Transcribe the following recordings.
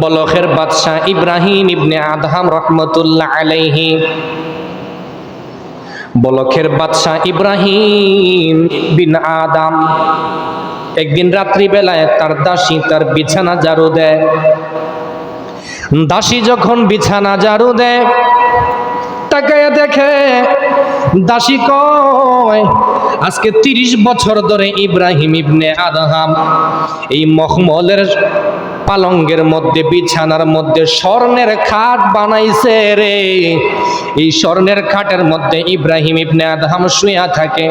বলখের বাদশাহ ইব্রাহিম ইবনে আদহাম রহমতুল্লাহ আলাইহি, বলখের বাদশাহ ইব্রাহিম বিন আদম একদিন রাত্রিবেলায় তার দাসী তার বিছানা ঝাড়ু দেয়। দাসী যখন বিছানা ঝাড়ু দেয়, তাকায়া দেখে দাসী কয়, আজকে 30 বছর ধরে ইব্রাহিম ইবনে আদহাম এই মখমলের পালঙ্গের মধ্যে, বিছানার মধ্যে স্বর্ণের খাট বানাইছে রে। এই স্বর্ণের খাটের মধ্যে ইব্রাহিম ইবনে আদহাম শুয়া থাকে।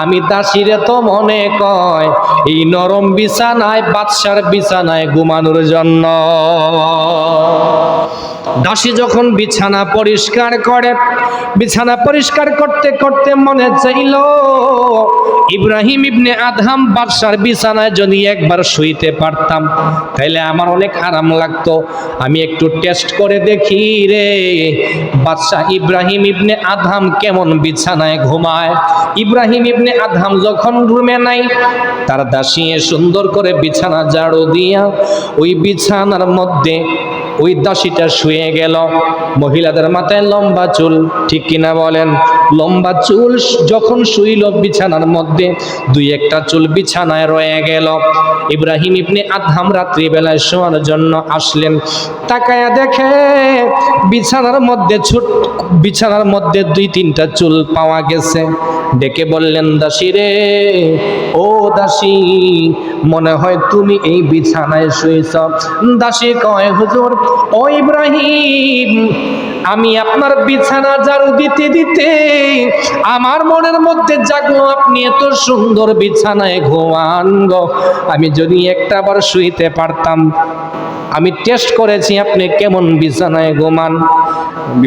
আমি দাসীরে তো মনে কয় এই নরম বিছানায়, বাদশার বিছানায় ঘুমানোর জন্য। দাসী যখন বিছানা পরিষ্কার করে, বিছানা পরিষ্কার করতে করতে মনে চাইল ইব্রাহিম ইবনে আদহাম বাদশার বিছানায় যদি একবার শুইতে পারতাম তাইলে আমার অনেক আরাম লাগতো। আমি একটু টেস্ট করে দেখি রে বাদশা ইব্রাহিম ইবনে আদহাম কেমন বিছানায় ঘুমায়। ইব্রাহিম ইবনে আদহাম যখন রুমে নাই, তার দাসী সুন্দর করে বিছানা ঝাড়ু দিয়া ওই বিছানার মধ্যে ওই দাসীটা শুয়ে গেল। মহিলাদের মাথায় লম্বা চুল, ঠিক কিনা বলেন? লম্বা চুল যখন শুইল বিছানার মধ্যে, দুই একটা চুল বিছানায় রয়ে গেল। ইব্রাহিম ইবনে আদহাম রাত্রিবেলায় শোয়ার জন্য আসলেন। তাকায়া দেখে বিছানার মধ্যে 2-3টা চুল পাওয়া গেছে। ডেকে বললেন, দাসী রে, ও দাসী, মনে হয় তুমি এই বিছানায় শুয়েছ। দাসী কয়, হুজুর, ও ইব্রাহিম, আমি আপনার বিছানা ঝাড়ু দিতে দিতে আমার মনের মধ্যে জাগলো আপনি এত সুন্দর বিছানায় ঘুমান গো। আমি যদি একটাবার শুইতে পারতাম। আমি টেস্ট করেছি আপনি কেমন বিছানায় ঘুমান।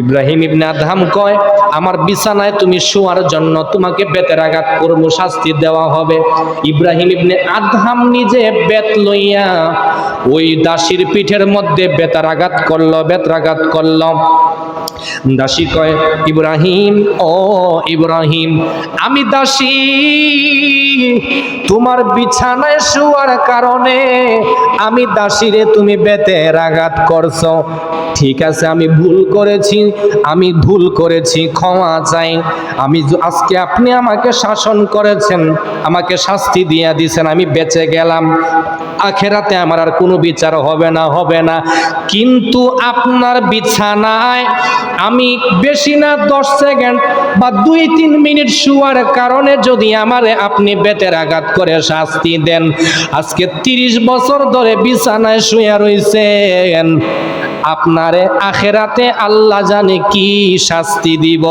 ইব্রাহিম ইবনে আদহাম কয়, আমার বিছানায় তুমি শোয়ার জন্য তোমাকে বেতের আঘাত করবো, শাস্তি দেওয়া হবে। ইব্রাহিম ইবনে আদহাম নিজে বেত লইয়া ওই দাসীর পিঠের মধ্যে বেতারাঘাত করল। দাসী কয়, ইব্রাহিম, ও ইব্রাহিম, আমি দাসী তোমার বিছানায় শোয়ার কারণে আমি দাসীরে তুমি বেতের আঘাত করছো। ঠিক আছে, আমি ভুল করেছি, ক্ষমা চাই। আজকে আপনি আমাকে শাসন করেছেন, আমাকে শাস্তি দিয়া দিয়েছেন, আমি বেঁচে গেলাম। আখেরাতে আমার আর কোনো বিচার হবে না। কিন্তু আপনার বিছানায় আমি বেশি না 10 সেকেন্ড বা 2-3 মিনিট শোয়ার কারণে যদি আমারে আপনি বেতের আঘাত করে শাস্তি দেন, আজকে 30 বছর ধরে বিছানায় শুয়ে রইছেন, আপনারে আখেরাতে আল্লাহ জানে কি শাস্তি দিব।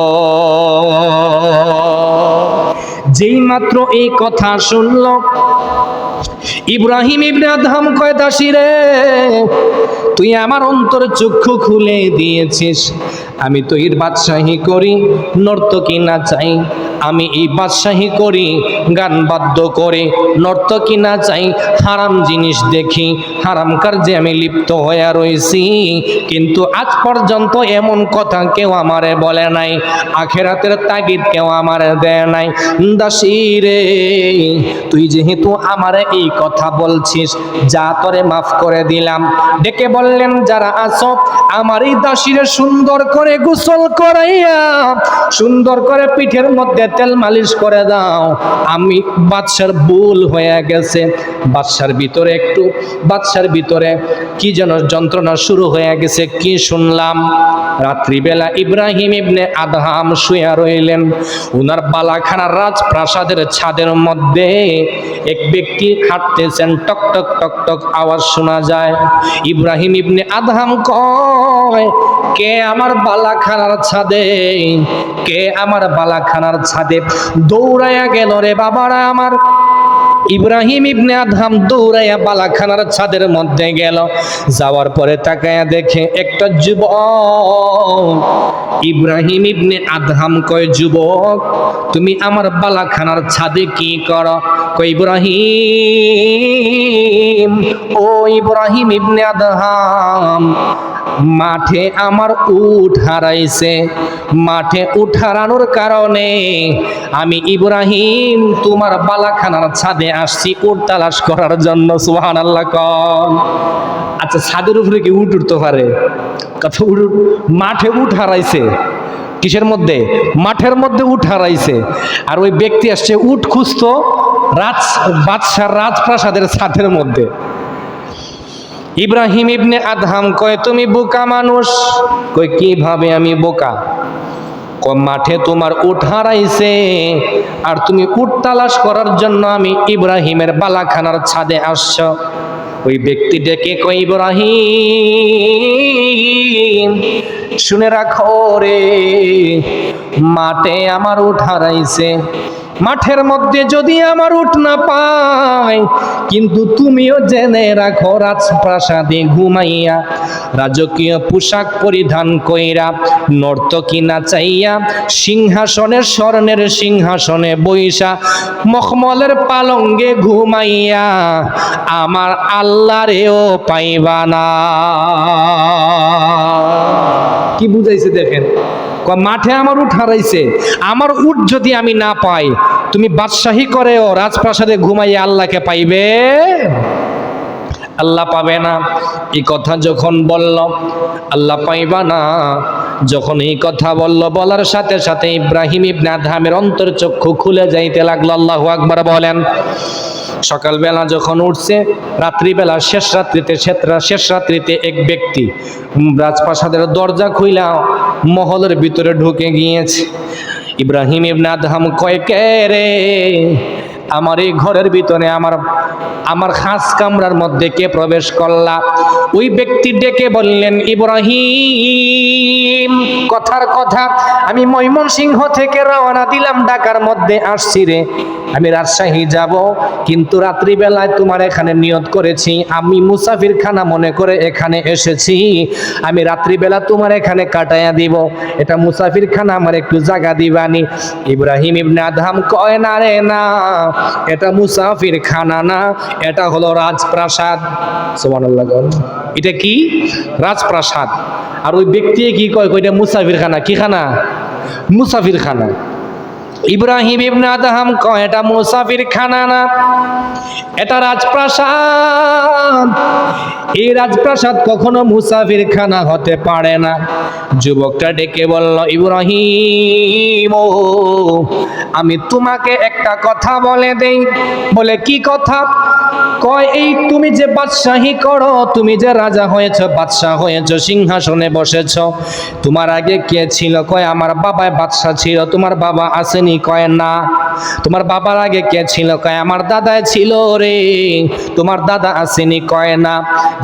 যেই মাত্র এই কথা শুনল ইব্রাহিম ইবনে আদহাম কয়, দাসী রে, তুই আমার অন্তর চক্ষু খুলে দিয়েছিস। আমি তো এর বাদশাহী করি, নর্তকী না চাই। আমি এই বাদশাহী করি, গান বাদ্য করে, নর্তকী না চাই, হারাম জিনিস দেখি, হারাম কার্যে আমি লিপ্ত হয়ে রয়েছি। কিন্তু আজ পর্যন্ত এমন কথা কেউ আমারে বলে নাই, আখেরাতের তাগিদ কেউ আমারে দেয় নাই। দাসী রে, তুই যেহেতু আমারে এই কথা বলছিস, যা তোরে মাফ করে দিলাম। ডেকে বললেন, যারা আছো আমার এই দাসীরে সুন্দর করে গোসল করাইয়া সুন্দর করে পিঠের মধ্যে তেল মালিশ করে দাও। আমি বাদশার ভুল হয়ে গেছে। বাদশার ভিতরে কি যেন যন্ত্রণা শুরু হয়ে গেছে। কি শুনলাম? রাত্রিবেলা ইব্রাহিম ইবনে আদহাম শুয়ে রইলেন। উনার বালাখানার রাজপ্রাসাদের ছাদের মধ্যে এক ব্যক্তি হাঁটতেছেন, টক টক টক টক আওয়াজ শোনা যায়। ইব্রাহিম ইবনে আদহাম কয়, কে আমার বালাখানার ছাদে দৌড়াইয়া গেল রে বাবারা আমার। ইব্রাহিম ইবনে আদহাম দৌড়াইয়া বালাখানার ছাদের মধ্যে গেল। যাওয়ার পরে তাকায়া দেখে একটা যুবক। ইব্রাহিম ইবনে আদহাম কয়, যুবক, তুমি আমার বালাখানার ছাদে কি করো? কয়, ইব্রাহিম, ও ইব্রাহিম ইবনে আদহাম, মাঠে আমার উট হারাইছে, মাঠে উট হারানোর কারণে আমি ইব্রাহিম তোমার বালাখানার ছাদে আসছি উট তালাশ করার জন্য। সুবহানাল্লাহ কন। আচ্ছা, ছাদের উপরে কি উট উঠতে পারে? কথা, মাঠে উট হারাইছে, কিসের মধ্যে? মাঠের মধ্যে উট হারাইছে। আর ওই ব্যক্তি আসছে উট খুঁজতো বাদশার রাজপ্রাসাদের ছাদের মধ্যে। ইব্রাহিম ইবনে আদহাম কয়, তুমি বোকা মানুষ। কই, কিভাবে আমি বোকা? মাঠে তোমার উট হারাইছে আর তুমি উট তালাশ করার জন্য আমি ইব্রাহিমের বালাখানার ছাদে আসছ। ওই ব্যক্তি ডেকে কয়, ইব্রাহিম শুনে রাখো রে, মাঠে আমার উট হারাইছে, মাঠের মধ্যে যদি আমার উট না পাই, কিন্তু তুমিও জেনে রাখো রাজপ্রাসাদে ঘুমাইয়া রাজকীয় পোশাক পরিধান কইরা নর্তকী নাচাইয়া সিংহাসনে স্বর্ণের সিংহাসনে বইসা মখমলের পালঙ্গে ঘুমাইয়া আমার আল্লাহরেও পাইবা না। কি বুঝাইছে দেখেন? মাঠে আমার উট হারাইছে, আমার উট যদি আমি না পাই, তুমি বাদশাহী করেও রাজপ্রাসাদে ঘুমাইয়া আল্লাহকে পাইবে? আল্লাহ পাবে না। এই কথা যখন বলল, আল্লাহ পাইবা না যখন এই কথা বলল, বলার সাথে সাথে ইব্রাহিম ইবনে আদহামের অন্তর্চক্ষু খুলে যাইতে লাগলো। আল্লাহু আকবার বলেন। সকালবেলা যখন উঠছে, রাত্রিবেলা শেষ রাত্রিতে এক ব্যক্তি রাজপ্রাসাদের দরজা খুইলা মহলের ভিতরে ঢুকে গিয়েছে। ইব্রাহিম ইবনে আদহাম কয়, কে রে? আমার এই ঘরের ভিতরে আমার খাস কামরার মধ্যে কে প্রবেশ করলা? ওই ব্যক্তি ডেকে বললেন, ইব্রাহিম, কথার কথা, আমি ময়মনসিংহ থেকে রওনা দিলাম, ঢাকার মধ্যে আসছি রে, আমি রাজশাহী যাব, কিন্তু রাত্রিবেলায় তোমার এখানে নিয়ত করেছি, আমি মুসাফির খানা মনে করে এখানে এসেছি, আমি রাত্রিবেলা তোমার এখানে কাটাইয়া দিব, এটা মুসাফির খানা, আমার একটু জায়গা দিবানি। ইব্রাহিম ইবনে আদহাম কয়, না রে না, এটা মুসাফির খানা না, এটা হলো রাজপ্রাসাদ। সুবহানাল্লাহ। এটা কি? রাজপ্রাসাদ। আর ওই ব্যক্তি কি কয়? এটা মুসাফির খানা। কি খানা? মুসাফির খানা। ইব্রাহিম ইবনে আদহাম কয়, এটা মুসাফির খানা না, এটা রাজপ্রাসাদ। এই রাজপ্রাসাদ কখনো মুসাফির খানা হতে পারে না। যুবকটা ডেকে বলল, ইব্রাহিম, ও আমি তোমাকে একটা কথা বলে দেই। বলে, কি কথা? কয়, এই তুমি যে বাদশাহী করো, তুমি যে রাজা হয়েছ, বাদশাহ হয়েছ, সিংহাসনে বসেছ, তোমার আগে কে ছিল? কয়, আমার বাবাই বাদশাহ ছিল। তোমার বাবা আসেনি? কয়, না। তোমার বাবার আগে কে ছিল? কয়, আমার দাদাই ছিল রে। তোমার দাদা আসেনি? কয়, না।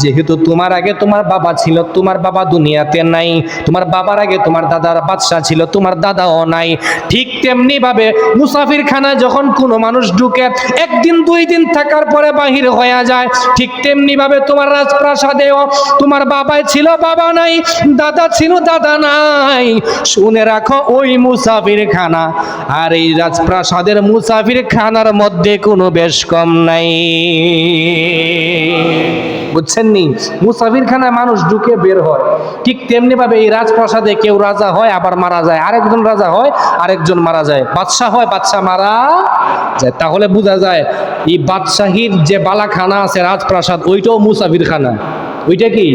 যেহেতু তোমার আগে তোমার বাবা ছিল, তোমার বাবা দুনিয়াতে নাই, তোমার বাবার আগে তোমার দাদার বাদশাহ ছিল, তোমার দাদাও নাই। ঠিক তেমনি ভাবে মুসাফির খানায় যখন কোনো মানুষ ঢুকে, একদিন দুই দিন থাকার পরে বাহির হয়ে যায়, ঠিক তেমনি ভাবে তোমার রাজপ্রাসাদেও তোমার বাবাই ছিল, বাবা নাই, দাদা ছিল, দাদা নাই। শুনে রাখো, ওই মুসাফির খানা আর এই রাজপ্রাসাদের মুসাফির খানার মধ্যে কোনো বেশ কম নাই। বুঝছেন নি? মুসাফির খানায় মানুষ ঢুকে বের হয়, ঠিক তেমনি ভাবে এই রাজপ্রাসাদে কেউ রাজা হয়, আবার মারা যায়, আরেকজন রাজা হয়, আরেকজন মারা যায়, বাদশাহ হয়, বাদশাহ মারা যায়। তাহলে বোঝা যায় এই বাদশাহীর যে বালাখানা আছে, রাজপ্রাসাদ, ওইটাও মুসাফির খানা। ওইটা কি?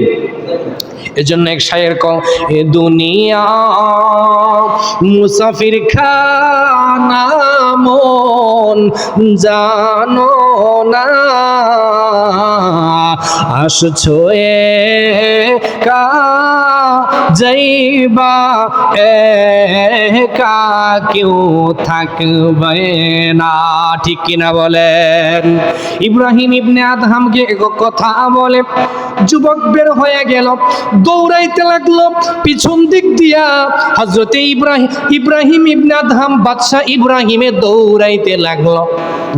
এজন্য এক শায়ের কও, এ দুনিয়া মুসাফির খানা মন জানো না, আসছো একা যাইবা একা, কেউ থাকবে না। ঠিক কিনা বলেন? ইব্রাহিম ইবনে আদহামকে এক কথা বলে যুবক বের হয়ে গেল, দৌড়াইতে লাগলো পিছন দিক দিয়া। হযরতে ইব্রাহিম ইবনে আদহাম বাদশা ইব্রাহিমে দৌড়াইতে লাগলো।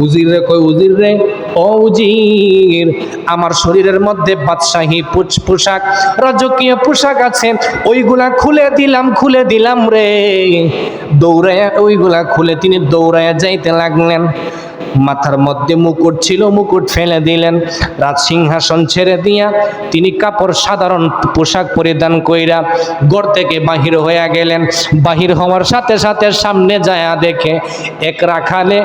উজির রে কই, উজির রে, ও উজির, আমার শরীরের মধ্যে বাদশাহী পোশাক, রাজকীয় পোশাক আছে, ওইগুলা খুলে দিলাম রে। দৌড়াইয়া ওইগুলা খুলে তিনি দৌড়াইয়া যাইতে লাগলেন। মাথার মধ্যে মুকুট ছিল, মুকুট ফেলে দিলেন। রাজসিংহাসন ছেড়ে দিয়া তিনি কাপড় সাধারণ পোশাক পরিধান কইরা ঘর থেকে বাহির হয়ে গেলেন। বাহির হওয়ার সাথে সাথে সামনে যায়া দেখে এক রাখালে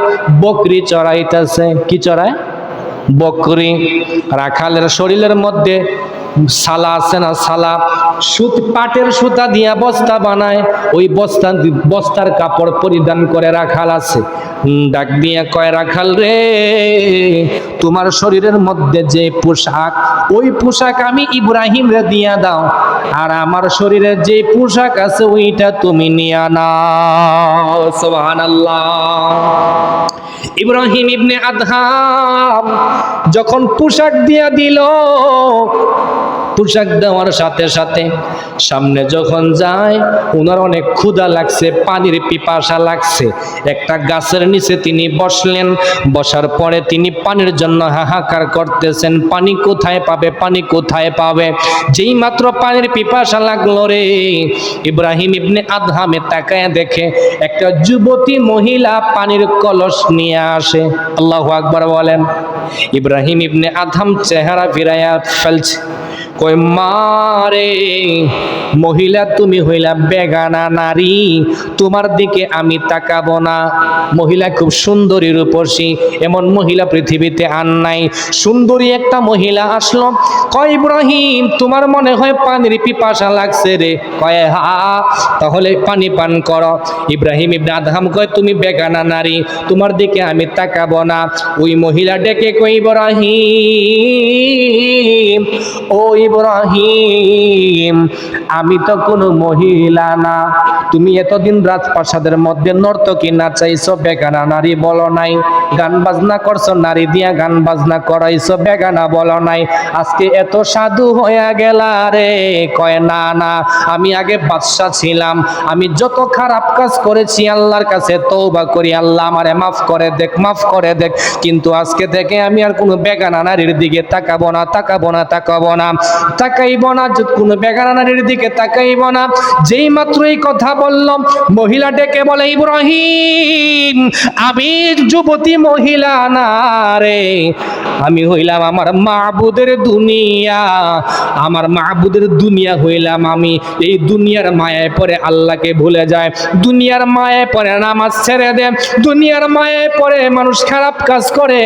বকরি চড়াইতেছে। কি চড়ায়? বকরি। রাখালের শরীরের মধ্যে সালা আছে না, সালা, পাটের সুতা দিয়া বস্তা বানায়, ওই বস্তার কাপড় পরিধান করে রাখাল আছে। ডাক দিয়া কয়, রাখাল রে, তোমার শরীরের মধ্যে যে পোশাক, ওই পোশাক আমি ইব্রাহিম রে দিয়া দাও, আর আমার শরীরে যে পোশাক আছে ওইটা তুমি নিয়া নাও। সুবহানাল্লাহ। ইব্রাহিম ইবনে আদহাম যখন পোশাক দিয়া দিল, পোশাক দেওয়ার সাথে সাথে সামনে যখন যায়, ওনার অনেক ক্ষুধা লাগছে, পানির পিপাসা লাগছে। একটা গাছের নিচে তিনি বসলেন। বসার পরে তিনি পানির জন্য হাহাকার করতেছেন, পানি কোথায় পাবে, পানি কোথায় পাবে। যেই মাত্র পানির পিপাসা লাগলো রে, ইব্রাহিম ইবনে আদহামে তাকায় দেখে একটা যুবতী মহিলা পানির কলস নিয়ে আসে। আল্লাহু আকবার বলেন। ইব্রাহিম ইবনে আদহাম চেহারা ফিরাইয়া ফেলছে, কই মারে, মহিলা তুমি হইলা বেগানা নারী, তোমার দিকে আমি তাকাবো না। মহিলা খুব সুন্দরী রূপসী, এমন মহিলা পৃথিবীতে আর নাই। সুন্দরী একটা মহিলা আসলো, কয় ইব্রাহিম তোমার মনে হয় পানির পিপাসা লাগছে রে? কয় হা। তাহলে পানি পান করো। ইব্রাহিম ইবনে আদহাম কয়, তুমি বেগানা নারী, তোমার দিকে আমি তাকাবো না। ওই মহিলা ডেকে কই, ইব্রাহিম, ও ইব্রাহিম, আমি তো কোনো মহিলা না। তুমি এতদিন রাজপ্রাসাদের মধ্যে নর্তকী নাচাইছো, বেগানা নারী বলো নাই। গান বাজনা করছো, নারী দিয়া গান বাজনা করাইছো, বেগানা বলো নাই। আজকে এত সাধু হয়ে গেলা রে? কয় না না, আমি আগে বাদশা ছিলাম, আমি যত খারাপ কাজ করেছি আল্লাহর কাছে তওবা করি, আল্লাহ আমারে মাফ করে দেখ, মাফ করে দেখ। কিন্তু আজকে থেকে আমি আর কোনো বেগানা নারীর দিকে তাকাবো না, তাকাবো না, তাকাবো না, তাকাইব না, কোনো বেগানা নারীর দিকে তাকাইব না। যেই মাত্র এই কথা বললাম, মহিলা ডেকে বলে, ইব্রাহিম, আমি যুবতী মহিলা না রে, আমি হইলাম আমার মাবুদের দুনিয়া, আমার মাবুদের দুনিয়া হইলাম আমি। এই দুনিয়ার মায়ায় পড়ে আল্লাহকে ভুলে যায়, দুনিয়ার মায়ায় পড়ে নামাজ ছেড়ে দেয়, দুনিয়ার মায়ায় পড়ে মানুষ খারাপ কাজ করে,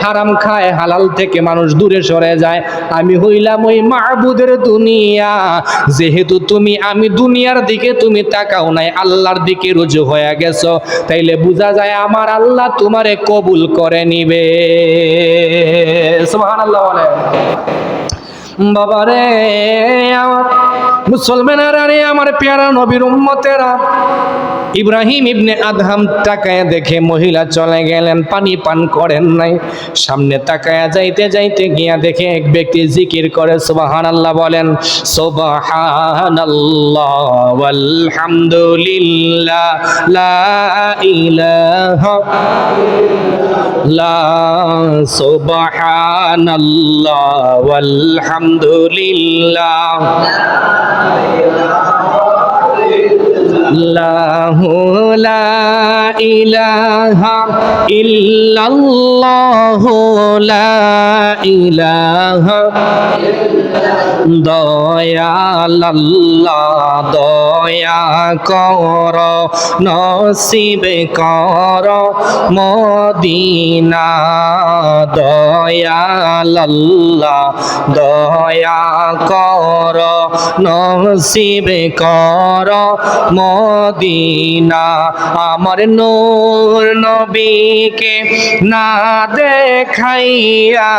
হারাম খায়, হালাল থেকে মানুষ দূরে সরে যায়। আমি হইলাম ওই মাবুদের দুনিয়া। যেহেতু তুমি, আমি দুনিয়ার দিকে তুমি তাকাও নাই, আল্লাহর দিকে রুজু হয়ে গেছো, তাইলে বোঝা যায় আমার আল্লাহ তোমারে কবুল করে নিবে। সুবহানাল্লাহ বলে। বাবারে আমার মুসলমানেরা রে, আমার পেয়ারা নবীর উম্মতেরা, ইব্রাহিম ইবনে আদহাম তাকায় দেখে মহিলা চলে গেলেন, পানি পান করেন নাই। সামনে তাকায়া যাইতে যাইতে গিয়া দেখে এক ব্যক্তি জিকির করে, সুবহানাল্লাহ বলেন। সুবহানাল্লাহ ওয়ালহামদুলিল্লাহ লা ইলাহা ইল্লাল্লাহ, সুবহানাল্লাহ ওয়ালহামদুলিল্লাহ লাহু লা ইলাহা ইল্লাল্লাহ, লা ইলাহা দয়াল আল্লাহ, দয়া কর, নসিব কর মদিনা, দয়াল আল্লাহ, দয়া কর, নসিব কর মদিনা। আমার নূর নবীকে না দেখাইয়া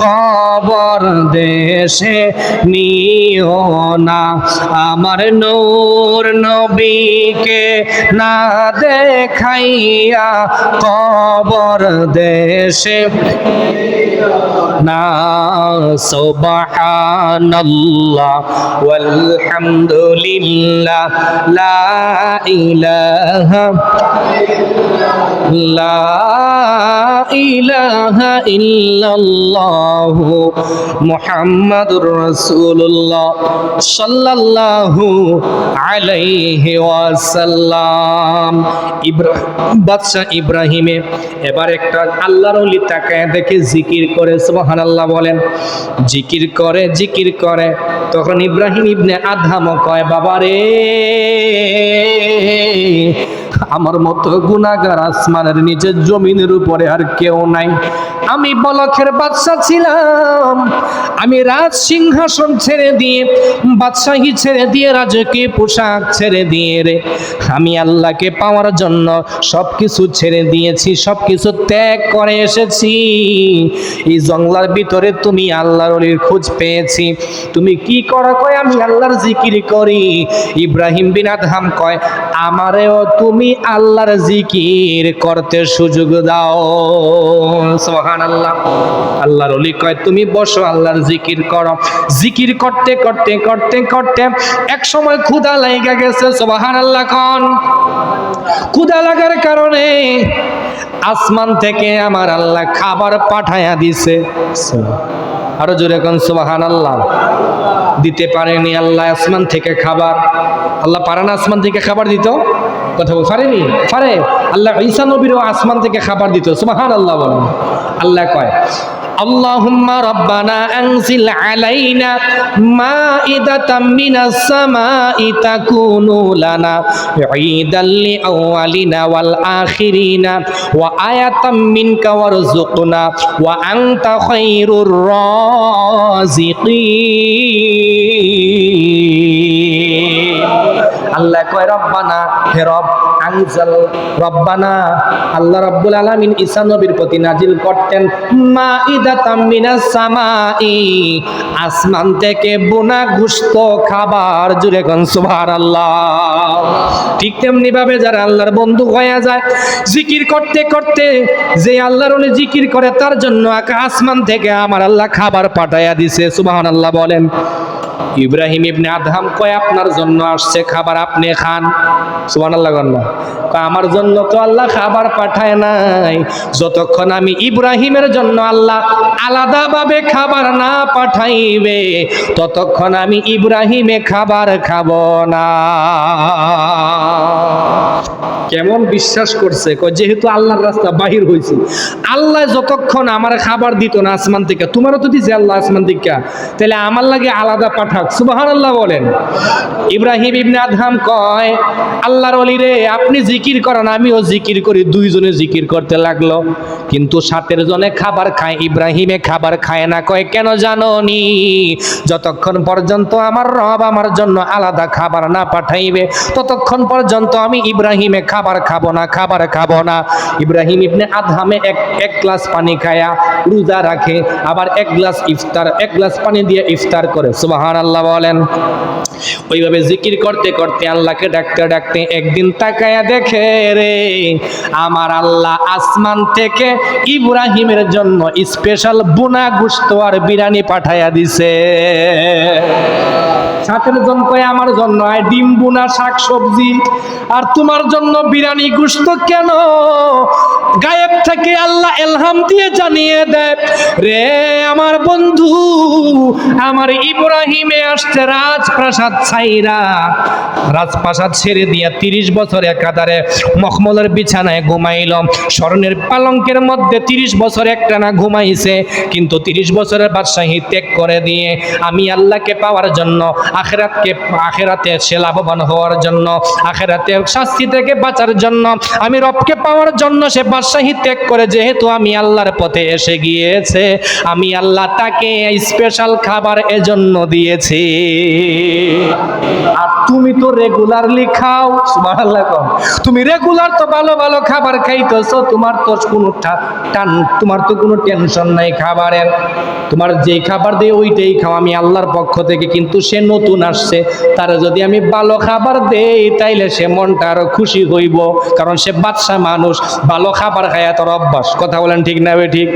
কবর দেশে নিও না, আমার নূর নবীকে না দেখাইয়া কবর দেশে না। সুবহানাল্লাহ ওয়ালহামদুলিল্লাহ লা ইলাহা ইল্লাল্লাহ মুহাম্মাদুর রাসূলুল্লাহ সাল্লাল্লাহু আলাইহি ওয়াসাল্লাম। বাদশা ইব্রাহিমে এবার একটা আল্লাহর ওলি তাকায় দেখে জিকির করে, সুবহানাল্লাহ বলেন। জিকির করে তখন ইব্রাহিম ইবনে আদহাম কয়, বাবা রে, আমার মতো গুনাহগার আসমানের নিচে জমিনের উপরে আর কেউ নাই। আমি বলখের বাদশা ছিলাম, আমি রাজ সিংহাসন ছেড়ে দিয়ে, বাদশাহী ছেড়ে দিয়ে, রাজকীয় পোশাক ছেড়ে দিয়ে রে আমি আল্লাহকে পাওয়ার জন্য সবকিছু ছেড়ে দিয়েছি, সবকিছু ত্যাগ করে এসেছি। এই জঙ্গলার ভিতরে তুমি আল্লাহর ওলির খোঁজ পেয়েছি। তুমি কি করো? কয় আমি আল্লাহর জিকির করি। ইব্রাহিম বিন আদহাম কয়, আমারেও তুমি আল্লাহর জিকির করতে সুযোগ দাও। সুবহানাল্লাহ। আল্লাহর ওলি কয়, তুমি বসো, আল্লাহর জিকির করো। জিকির করতে করতে করতে করতে এক সময় ক্ষুধা লাগা গেছে। সুবহানাল্লাহ। কোন ক্ষুধা লাগার কারণে আসমান থেকে আমার আল্লাহ খাবার পাঠায়া দিছে। আরো জোরে কোন সুবহানাল্লাহ। দিতে পারেনি আল্লাহ আসমান থেকে খাবার। আল্লাহ পারে না আসমান থেকে খাবার দিত? কথা বল, পারেনি? পারে। আল্লাহ ঈসা নবীরও আসমান থেকে খাবার দিত। সুবহানাল্লাহ বলেন। আল্লাহ কয়, আল্লাহুম্মা রাব্বানা আনজিল আলাইনা মাইদাতাম মিনাস সামাই তাকুনু লানা ঈদাল লিআওয়ালিনা ওয়াল আখিরিনা ওয়া আয়াতাম মিনকা ওয়ারযুকনা ওয়া আনতা খায়রুর রাযিকিন। আল্লাহ কয়, রব্বানা, হে রব, আনজাল, রব্বানা, আল্লাহ রাব্বুল আলামিন ঈসা নবীর প্রতি নাজিল করতেন মাইদাতাম মিনাস সামাই, আসমান থেকে বোনা গোশত খাবার। জুড়ে কোন সুবহানাল্লাহ। ঠিক তেমনি ভাবে যারা আল্লাহর বন্ধু হয়ে যায়, জিকির করতে করতে, যে আল্লাহর ওলি জিকির করে তার জন্য আসমান থেকে আমার আল্লাহ খাবার পাঠায়া দিছে। সুবহানাল্লাহ বলেন। ইব্রাহিম ইবনে আদহাম কয়, আপনার জন্য আসছে খাবার, আপনি খান। সুবহানাল্লাহ। আমার জন্য তো আল্লাহ খাবার পাঠায় নাই। যতক্ষণ আমি ইব্রাহিমের জন্য আল্লাহ আলাদাভাবে খাবার না পাঠাইবে, ততক্ষণ আমি ইব্রাহিমে খাবার খাব না। কেমন বিশ্বাস করছে, যেহেতু আল্লাহর রাস্তা বাহির হয়েছে, আল্লাহ যতক্ষণ আমার খাবার দিত না আসমান থেকে, তোমারও তো দিছে আল্লাহ আসমান থেকে, তাহলে আমার লাগে আলাদা পাঠাক। সুবহানাল্লাহ বলেন। ইব্রাহিম ইবনে আদহাম কয়, আল্লাহর ওলি রে, আপনি জিকির করেন, আমিও জিকির করি। দুইজনে জিকির করতে লাগলো, কিন্তু সাতের জনে খাবার খায়, ইব্রাহিমে খাবার খায় না। কয়, কেন জানো নি? যতক্ষণ পর্যন্ত আমার রব আমার জন্য আলাদা খাবার না পাঠাইবে, ততক্ষণ পর্যন্ত আমি ইব্রাহিমে খাবার খাবো না, খাবার খাবো না। ইব্রাহিম ইবনে আদহামে এক গ্লাস পানি খায়া রোজা রাখে, আবার এক গ্লাস পানি দিয়ে ইফতার করে। সুবহানাল্লাহ বলেন। ওইভাবে জিকির করতে করতে, আল্লাহকে ডাকতে ডাকতে একদিন তাকায়া দেখে রে আমার আল্লাহ আসমান থেকে ইব্রাহিমের জন্য স্পেশাল বোনা গোশত আর বিরিয়ানি পাঠায়া দিছে। সাথের জন কয়, আমার জন্য ডিম বোনা শাক সবজি, আর তোমার জন্য বিরিয়ানি গোশত কেন? গায়েব থেকে আল্লাহ এলহাম দিয়ে জানিয়ে দেয়, রে আমার বন্ধু, আমার ইব্রাহিমে আসছে রাজপ্রাসাদ ছাইরা, রাজপ্রাসাদ ছেড়ে দিয়া 30 বছর একাধারে মখমলের বিছানায় ঘুমাইল। স্বর্ণের পালঙ্কের মধ্যে 30 বছর একটানা ঘুমাইছে, কিন্তু 30 বছরের বাদশাহী ত্যাগ করে দিয়ে আমি আল্লাহকে পাওয়ার জন্য, আখেরাতে সে লাভবান হওয়ার জন্য, আখেরাতে শাস্তি থেকে বাঁচার জন্য, আমি রবকে পাওয়ার জন্য সে বাদশাহী ত্যাগ করে যেহেতু আমি আল্লাহর পথে এসে গিয়েছে, আমি আল্লাহ তাকে স্পেশাল খাবার এজন্য দিয়েছি। আর তুমি তো রেগুলারলি খাও। সুবহানাল্লাহ। তুমি রেগুলার তো ভালো ভালো খাবার খাইতেছো, তোমার তো কোনো টেনশন নাই খাবারের। তোমার যেই খাবার দিয়ে ওইটাই খাও, আমি আল্লাহর পক্ষ থেকে। কিন্তু সে নতুন আসছে, তার যদি আমি ভালো খাবার দেই তাইলে সে মনটা আরো খুশি হইব, কারণ সে বাদশা মানুষ, ভালো খাবার খায়া তোর অভ্যাস। কথা বলেন ঠিক না? ঠিক।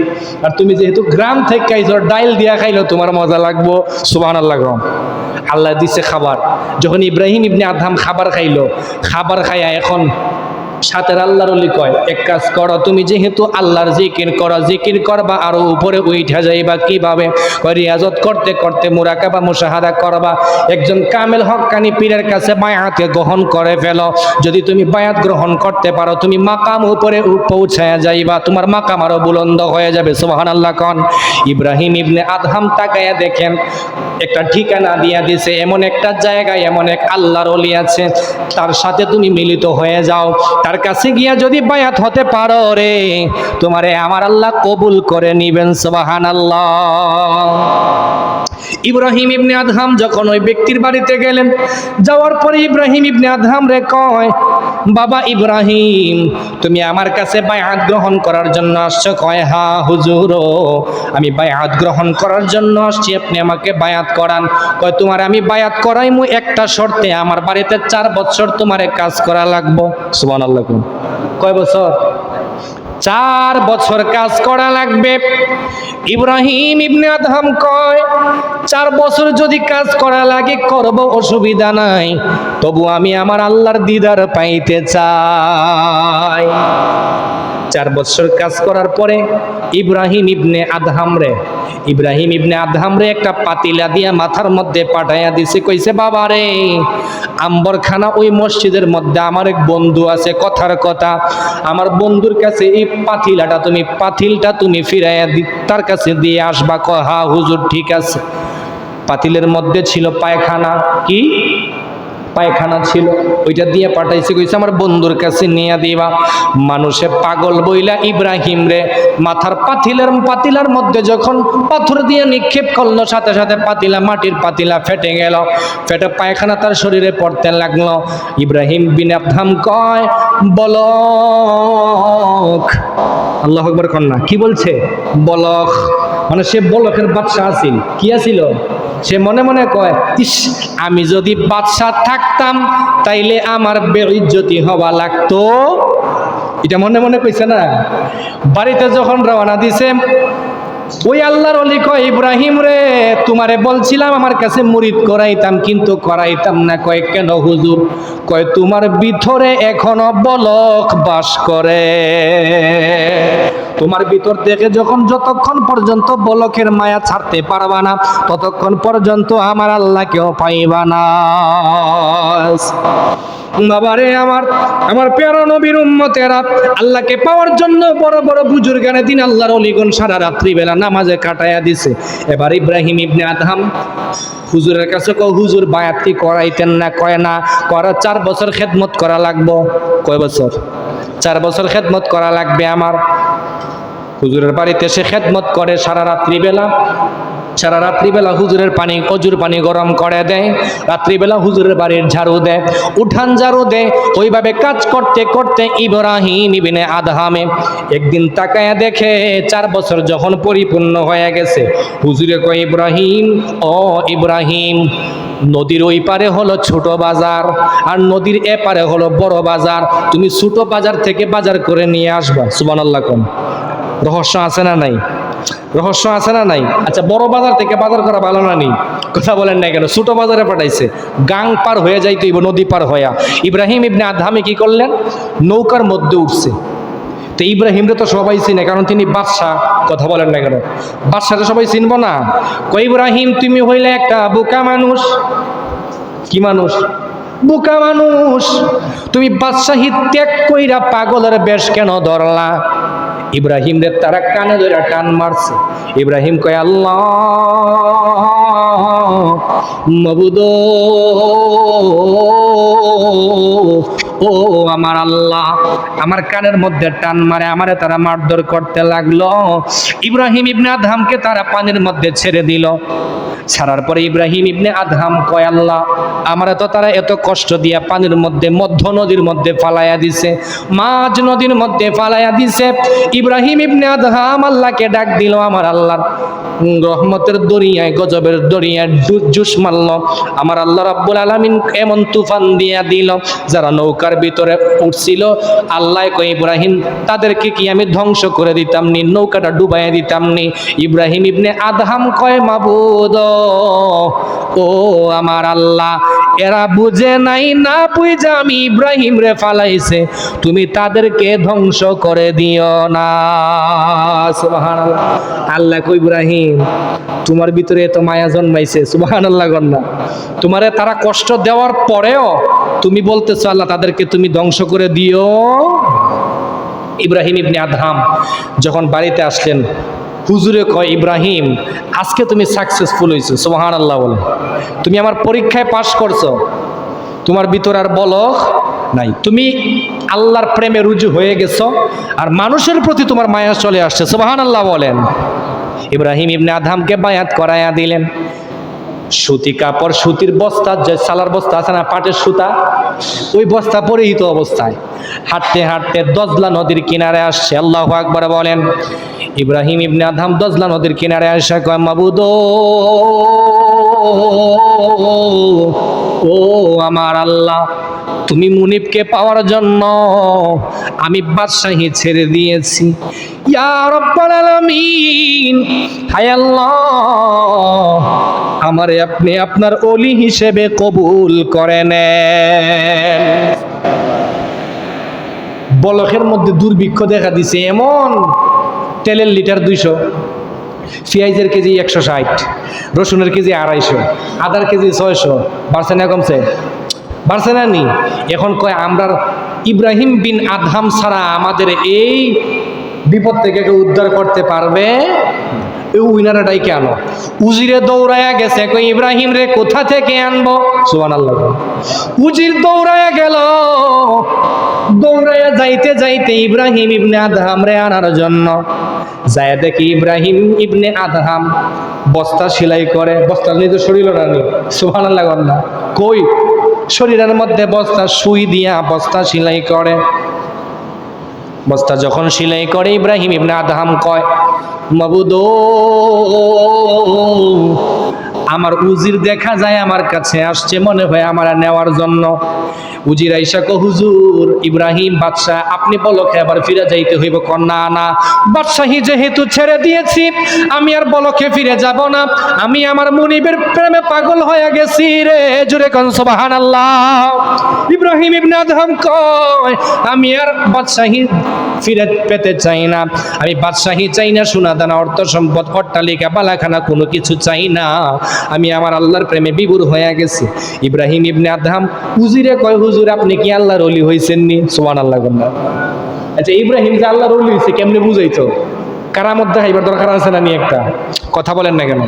আর তুমি যেহেতু গ্রাম থেকে খাইছো, ডাইল দিয়া খাইলেও তোমার মজা লাগবো। সুবহানাল্লাহ। আল্লাহ দিছে খাবার। যখন ইব্রাহিম ইবনে আদহাম খাবার খাইলো, খাবার খাইয়া এখন সাথের আল্লাহর ওলি কয়, এক কাজ করো, তুমি যেহেতু আল্লাহর জিকির করো, জিকির করবা আরো উপরে উঠা যাইবা। কিভাবে? কয় রিয়াজত করতে করতে মুরাকাবা মুশাহাদা করবা। একজন কামেল হক্কানি পীরের কাছে বায়াতে গ্রহণ করে ফেলো। যদি তুমি বায়াত গ্রহণ করতে পারো, তুমি মাকাম উপরে পৌঁছায়া যাইবা, তোমার মাকাম আরো বুলন্দ হয়ে যাবে। সুবহানাল্লাহ কোন। ইব্রাহিম ইবনে আদহাম তাকায়া দেখেন, একটা ঠিকানা দিয়া দিছে, এমন একটা জায়গায় এমন এক আল্লাহর ওলি আছে, তার সাথে তুমি মিলিত হয়ে যাও। তার কাছে গিয়া যদি বায়াত হতে পারো রে, তোমারে আমার আল্লাহ কবুল করে নিবেন। সুবহানাল্লাহ। ইব্রাহিম ইবনে আদহাম যখন ওই ব্যক্তির বাড়িতে গেলেন, যাওয়ার পরে ইব্রাহিম ইবনে আদহাম রে কয়, বাবা ইব্রাহিম, তুমি আমার কাছে বায়াত গ্রহণ করার জন্য আসছো? কয় হ্যাঁ হুজুর, আমি বায়াত গ্রহণ করার জন্য আসছি, আপনি আমাকে বায়াত করান। কয় তোমার আমি বায়াত করাইমু একটা শর্তে, আমার বাড়িতে 4 বছর তোমারে কাজ করা লাগবো। সুবহানাল্লাহ। কয় বছর? 4 বছর কাজ করা লাগবে। ইব্রাহিম ইবনে আদহাম কয়, 4 বছর যদি কাজ করা লাগে করব, অসুবিধা নাই, তবু আমি আমার আল্লাহর দিদার পাইতে চাই। 4 বছর কাজ করার পরে ইব্রাহিম ইবনে আদহাম রে একটা পাতিলা দিয়া মাথার মধ্যে পাঠাইয়া দিছে। কইছে, বাবা রে, আম্বরখানা ওই মসজিদের মধ্যে আমার এক বন্ধু আছে, কথার কথা, আমার বন্ধুর কাছে এই পাতিলটা তুমি ফিরাইয়া তার কাছে দিয়ে আসবা। হা হুজুর, ঠিক আছে। পাতিলের মধ্যে ছিল পায়খানা। কি পায়খানা ছিল, ওইটা দিয়ে পাঠাইছে। কইছে আমার বন্ধুর কাছে নিয়ে দিবা। মানুষে পাগল বইলা ইব্রাহিম রে মাথার পাতিলার মধ্যে যখন পাথর দিয়ে নিক্ষেপ করলো, সাথে সাথে মাটির পাতিলা ফেটে গেল, ফেটে পায়খানা তার শরীরে পড়তে লাগলো। ইব্রাহিম বিন আদহাম কয়, বলক। আল্লাহু আকবার কন্যা। কি বলছে? বলক। মানে সে বলকের বাদশা আছিল। কি আছিল? সে মনে মনে কয়, ইস, আমি যদি বাদশা থাকতাম তাইলে আমার বেইজ্জতি হওয়া লাগতো। এটা মনে মনে কইছে না। বাড়িতে যখন রওনা দিছে, ওই আল্লাহর ওলি কয়, ইব্রাহিম রে, তোমারে বলছিলাম আমার কাছে মুরিদ করাইতাম, কিন্তু করাইতাম না। কয় কেন হুজুর? কয় তোমার ভিতরে এখনো বলক বাস করে। তোমার ভিতর থেকে যতক্ষণ পর্যন্ত বলকের মায়া ছাড়তে পারবা না, ততক্ষণ পর্যন্ত আমার আল্লাহকেও পাইবা না। বাবারে আমার প্যারা নবীর উম্মতেরা, আল্লাহকে পাওয়ার জন্য বড় বড় বুজুর্গানে দিন আল্লাহর ওলিগণ সারা রাত্রি বেলা নামাজে কাটাইয়া দিছে। এবার ইব্রাহিম ইবনে আদহাম হুজুরের কাছে কয়, হুজুর বায়াত কি করাইতেন না? কয় না, 4 বছর খেদমত করা লাগবো। কয় বছর? 4 বছর খেদমত করা লাগবে আমার। হুজুরের বাড়িতে সে খেদমত করে সারা রাত্রিবেলা হুজুরের অজুর পানি গরম করে দেয়, রাত্রিবেলা হুজুরের বাড়ির ঝাড়ু দেয়, উঠান ঝাড়ু দেয়। ওইভাবে কাজ করতে করতে ইব্রাহিম ইবনে আদহামে একদিন তাকায়া দেখে 4 বছর যখন পরিপূর্ণ হয়ে গেছে, হুজুরে কয়, ইব্রাহিম, ও ইব্রাহিম, নদীর ওই পারে হলো ছোট বাজার, আর নদীর এপারে হলো বড় বাজার, তুমি ছোট বাজার থেকে বাজার করে নিয়ে আসবা। সুবহানাল্লাহ কোন। রহস্য আছে না নাই? রহস্য আছে না নাই? আচ্ছা, বড় বাজার থেকে বাজার করা ভালো না? নেই কথা বলেন না কেন? ছোট বাজারে পাঠাইছে, গাং পার হয়ে যাইতে নদী পার হইয়া। ইব্রাহিম ইবনে আদহামে কি করলেন? নৌকার মধ্যে উঠছে। তো ইব্রাহিমরে তো সবাই চিনে, কারণ তিনি বাদশা। কথা বলেন না কেন? বাদশাকে সবাই চিনবো না? কই ইব্রাহিম, তুমি হইলে একটা বোকা মানুষ। কি মানুষ? বোকা মানুষ। তুমি বাদশাহী ত্যাগ কইরা পাগলের বেশ কেন ধরলা? ইব্রাহিম রে তারা কানে ধরে টান মারছে। ইব্রাহিম কয়, আল্লাহ মাবুদ, ও আমার আল্লাহ। আমার কানের মধ্যে টান মারে, আমারে তারা মারধর করতে লাগলো। ইব্রাহিম ইবনে আদহামকে তারা পানির মধ্যে ছেড়ে দিল। ছাড়ার পরে ইব্রাহিম ইবনে আদহাম কয়, আল্লাহ, আমারে তো তারা এত কষ্ট দিয়া পানির মধ্যে, মধ্য নদীর মধ্যে ফালাইয়া দিছে, মাঝ নদীর মধ্যে ফালাইয়া দিছে। ইব্রাহিম ইবনে আদহাম আল্লাহকে ডাক দিল, আমার আল্লাহর রহমতের দরিয়ায়, গজবের দরিয়ায় জুস মারল। আমার আল্লাহ রাব্বুল আলামিন এমন তুফান দিয়া দিল, যারা নৌকার ভিতরে উঠছিল, আল্লাহ কয়, ইব্রাহিম, তাদেরকে কি আমি ধ্বংস করে দিতাম নি? নৌকাটা ডুবাইয়া দিতাম নি? ইব্রাহিম ইবনে আদহাম কয়, মাবুদ, ও আমার আল্লাহ, এরা বুঝে নাই, না বুঝে আমি ইব্রাহিম রে ফালাইছে, তুমি তাদেরকে ধ্বংস করে দিও না। সুবহানাল্লাহ। আল্লাহ কই ইব্রাহিম তোমার ভিতরে এত মায়া জন্মাইছে, সুবহানাল্লাহ গন্না, তোমারে তারা কষ্ট দেওয়ার পরেও তুমি বলতেছো আল্লাহ তাদেরকে তুমি ধ্বংস করে দিও। ইব্রাহিম ইবনে আদহাম যখন বাড়িতে আসলেন, হুজুরে কয় ইব্রাহিম আজকে তুমি সাকসেসফুল হয়েছো, সুবহানাল্লাহ বলে, তুমি আমার পরীক্ষায় পাশ করছো, তোমার ভিতর আর বলক নাই, তুমি আল্লাহর প্রেমে রুজু হয়ে গেছো, আর মানুষের প্রতি তোমার মায়া চলে আসছে, সুবহানাল্লাহ বলেন। ইব্রাহিম ইবনে আদহামকে বায়াত করায়া দিলেন। সুতি কাপড়, সুতির বস্তা, যে সালার বস্তা আছে না, পাটের সুতা, ওই বস্তা পরিহিত অবস্থায় হাঁটতে হাঁটতে দজলা নদীর কিনারে আসছে। আল্লাহু আকবার বলেন। ইব্রাহিম ইবনে আদহাম দজলা নদীর কিনারে আসে, কয় মাবুদ ও আমার আল্লাহ, তুমি মুনিবকে পাওয়ার জন্য আমি বাদশাহী ছেড়ে দিয়েছি। ইয়া রাব্বাল আলামিন, হায় আল্লাহ, আমারে আপনি আপনার ওলি হিসেবে কবুল করে নেন। বলখের মধ্যে দুর্ভিক্ষ দেখা দিছে, এমন তেলের লিটার 200, পেঁয়াজের কেজি 160, রসুনের কেজি 250, আদার কেজি 600, বাড়ছে না কমছে? বাড়ছে না নি? এখন কয় আমরা ইব্রাহিম বিন আদহাম ছাড়া আমাদের এই বিপদ থেকে কেউ উদ্ধার করতে পারবে? উইনারা ডাইকে আনো। উজিরে দৌড়ায়া গেছে, কই ইব্রাহিম রে কোথা থেকে আনবো? সুবহানাল্লাহ। উজির দৌড়ায়া গেল, দৌড়ায়া যাইতে যাইতে ইব্রাহিম ইবনে আদহাম রে আনার জন্য যায়, দেখি ইব্রাহিম ইবনে আদহাম বস্তা সেলাই করে। বস্তা নিয়ে তো শরীর রানি, সুবহানাল্লাহ না, কই শরীরের মধ্যে বস্তা সুই দিয়া বস্তা সেলাই করে। বস্তা যখন সেলাই করে, ইব্রাহিম ইবনে আদহাম কয় মাবুদ আমার উজির দেখা যায় আমার কাছে আসছে, মনে হয় আমার নেওয়ার জন্য। উজির আইসা কো হুজুর, ইব্রাহিম বাদশাহ আপনি বলকে আবার ফিরে যাইতে হইব। কন্যা না, বাদশাহী যেহেতু ছেড়ে দিয়েছি, আমি আর বলকে ফিরে যাব না, আমি আমার মুনিবের প্রেমে পাগল হয়ে গেছি রে। জোরে কোন সুবহানাল্লাহ। ইব্রাহিম ইবনে আদহাম কয় আমি আর বাদশাহী ফিরে পেতে চাই না, আমি বাদশাহী চাই না, সোনা দানা অর্থ সম্পদ অট্টালিকা বালাখানা কোনো কিছু চাই না, আমি আমার আল্লাহর প্রেমে বিভোর হয়ে গেছি। ইব্রাহিম ইবনে আদহাম উজিরে কয় হুজুর আপনি কি আল্লাহর ওলি হইছেন নি? সুবহানাল্লাহ। আচ্ছা ইব্রাহিম যে আল্লাহর ওলি হইছে কেমনে বুঝাইতো? কারামত দেখাইবার দরকার আছে না নি? একটা কথা বলেন না কেন?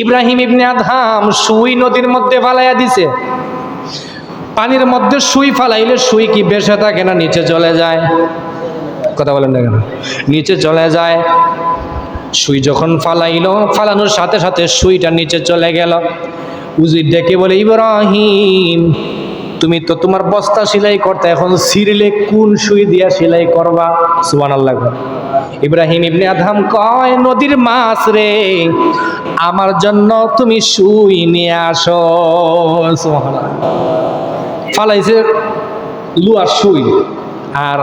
ইব্রাহিম ইবনে আদহাম সুই নদীর মধ্যে ফালাইয়া দিছে। পানির মধ্যে সুই ফালাইলে সুই কি বেশে থাকে না নিচে চলে যায়? কথা বলেন না কেন? নিচে চলে যায়। সুই যখন ফালাইলো, ফালানোর সাথে সাথে সুইটা নিচে চলে গেল। উজির ডেকে বলে ইব্রাহিম তুমি তো তোমার বস্তা সেলাই করতে, এখন সিরিলে কোন সুই দিয়া সেলাই করবা? সুবহানাল্লাহ। ইব্রাহিম ইবনে আদহাম কয় নদীর মাছ রে, আমার জন্য তুমি সুই নিয়ে আসো। সুবহানাল্লাহ। ফালাইছে লুয়ার সুই, আর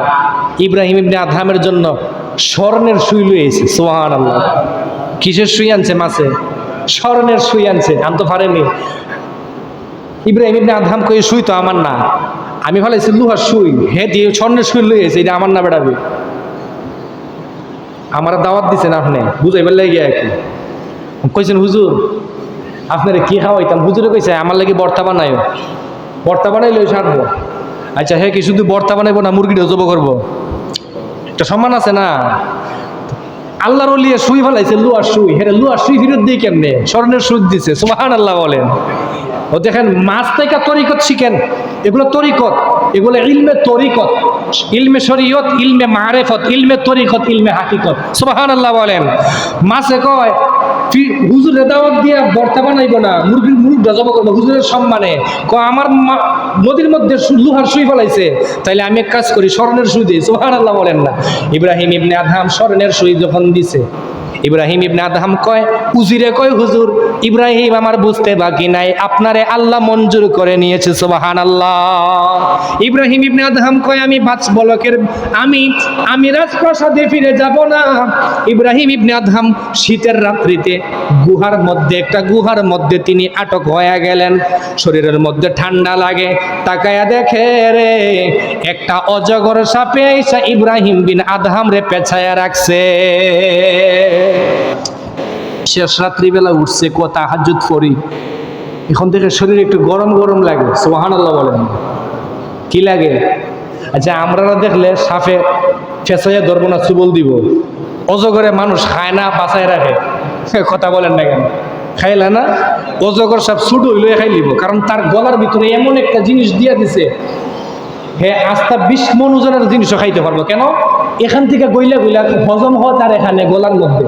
ইব্রাহিম ইবনে আদহামের জন্য স্বর্ণের সুই লইছে। সুবহানাল্লাহ। কিসের সুই আনছে? মাছে স্বর্ণের সুই আনছে, আনতে পারেনি। ইব্রাহিম ইবনে আদহাম কই সুই তো আমার না, আমি ফালাইছি লুহার সুই, হে দিয়ে স্বর্ণের সুই লইছে, এটা আমার না বেড়াবে। আমার দাওয়াত দিচ্ছেন আপনি, বুঝাইবার লাগে কি কইছেন হুজুর আপনারে কি খাওয়াইতাম? হুজুরে কইছে আমার লাগে বর্তা বানাইও, বর্তা বানাইলে সারবো। আচ্ছা হ্যাঁ, কি শুধু বর্তা বানাইবো না মুরগিটাও জব করবো? একটা সম্মান আছে না? আল্লাহর ওলিয়ে সুই ফেলাইছে লুয়ার সুই, হ্যাঁ লুয়ার সুই ফিরত দিয়ে কেমনে? স্বর্ণের সুই দিছে। সুবহানাল্লাহ বলেন। ও দেখেন মাছ থেকে তরিকত শিখেন, এগুলো তরিকত, এগুলো ইলমে তরিকত, ইলমে শরীয়ত, ইলমে মারেফত, ইলমে তরিকত, ইলমে হাকিকত। সুবহানাল্লাহ বলেন। মাছে কয় হুজুরের দাওয়াত দিয়া বর্তা বানাইবো না, মুরগিটা জব করবো হুজুরের সম্মানে। কয় আমার নদীর মধ্যে লুহার সুই ফেলাইছে, তাইলে আমি এক কাজ করি স্বর্ণের সুই দিই। সুবহানাল্লাহ বলেন না। ইব্রাহিম ইবনে আদহাম স্বর্ণের সুই যখন দিছে, ইব্রাহিম ইবনে আদহাম কয়, উজিরে কয়, হুজুর ইব্রাহিম আমার বুঝতে বাকি নাই, আপনারে আল্লাহ মঞ্জুর করে নিয়েছে, সুবহানাল্লাহ। ইব্রাহিম ইবনে আদহাম কয়, আমি বলকের আমি রাজপ্রাসাদে ফিরে যাব না। ইব্রাহিম ইবনে আদহাম শীতের রাত্রিতে একটা গুহার মধ্যে তিনি আটক হয়ে গেলেন। শরীরের মধ্যে ঠান্ডা লাগে, তাকায়া দেখে রে একটা অজগর সাপে এসে ইব্রাহিম বিন আদহাম রে পেঁচায়া রাখছে। শেষ রাত্রিবেলা উঠছে, তাহাজ্জুদ পড়ি, এখন থেকে শরীর একটু গরম গরম লাগে, সুবহানাল্লাহ বলেন। কি লাগে? আচ্ছা, আমরা দেখলে সাপে পেঁচাইয়া ধরবো না, চুবল দিব? অজগরে মানুষ খায় না, বাঁচায় রাখে, কথা বলেন না কেন? খাইলা না? অজগর সাপ ছুট হইলে খাই লিব, কারণ তার গলার ভিতরে এমন একটা জিনিস দিয়া দিছে, হ্যাঁ আস্থা 20 মন ওজনের জিনিসও খাইতে পারবো। কেন? এখান থেকে গইলা হজম হয় তার এখানে গলার মধ্যে।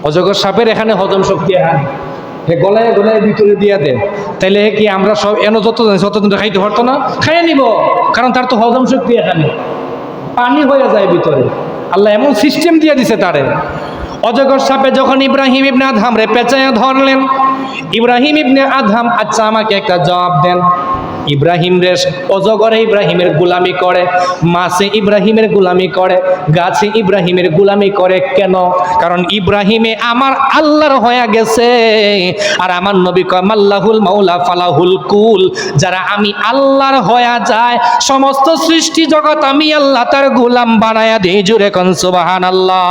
অজগর সাপের এখানে হজম শক্তি এখানে, গলায় ভিতরে দিয়া দেয়। তাইলে কি আমরা সব যতদিন খাইতে পারতো না? খাইয়ে নিব, কারণ তার তো হজম শক্তি এখানে, পানি হয়ে যায় ভিতরে। আল্লাহ এমন সিস্টেম দিয়ে দিছে তারে। অজগর সাপে যখন ইব্রাহিম ইবনে আদহাম রে পেঁচায়া ধরলেন, ইব্রাহিম ইবনে আদহাম, আচ্ছা আমাকে একটা জবাব দেন, অজগরে ইব্রাহিমের গোলামি করে, মাছে ইব্রাহিমের গোলামি করে, গাছে ইব্রাহিমের গোলামি করে কেন? কারণ ইব্রাহিমে আমার আল্লাহর হয়ে গেছে, আর আমার নবী কয় মাল্লাহুল মাওলা ফালাহুল কুল, যারা আমি আল্লাহর হয়ে যায় সমস্ত সৃষ্টি জগৎ আমি আল্লাহ তার গোলাম বানায়া দেই। জুরে কোন সুবহানাল্লাহ।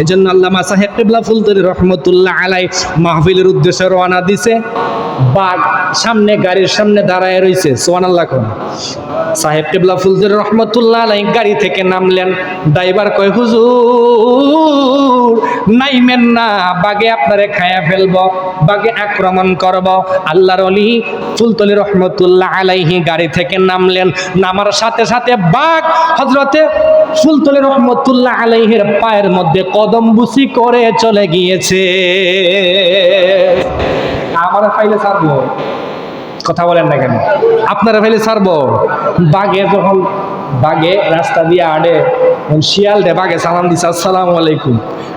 এজন্য আল্লামা সাহেব কিবলা ফুলতলি রহমতুল্লাহ আলাই মাহফিলের উদ্দেশ্যে রওনা দিছে, বাঘ সামনে গাড়ির সামনে দাঁড়ায় রইছে, সুবহানাল্লাহ কোন। সাহেব কিবলা ফুলতলি রহমতুল্লাহ আলাই গাড়ি থেকে নামলেন, ড্রাইভার কয় হুজুর নাইমেন না, বাঘে আপনারে খায়া ফেলব, বাঘে আক্রমণ করব। আল্লাহর ওলি ফুলতলি রহমতুল্লাহ আলাইহি গাড়ি থেকে নামলেন, নামার সাথে সাথে বাঘ হযরতে ফুলতলি রহমতুল্লাহ আলাইহির পায়ের মধ্যে কদম বুসি করে চলে গিয়েছে। আমার ফাইলে ছাড়বো, কথা বলেন না কেন? আপনারা ফাইলে ছাড়বো? বাঘে রাস্তা দিয়ে আড়ে, শিয়াল দে বাঘে সালাম দিছে, আসসালামু আলাইকুম।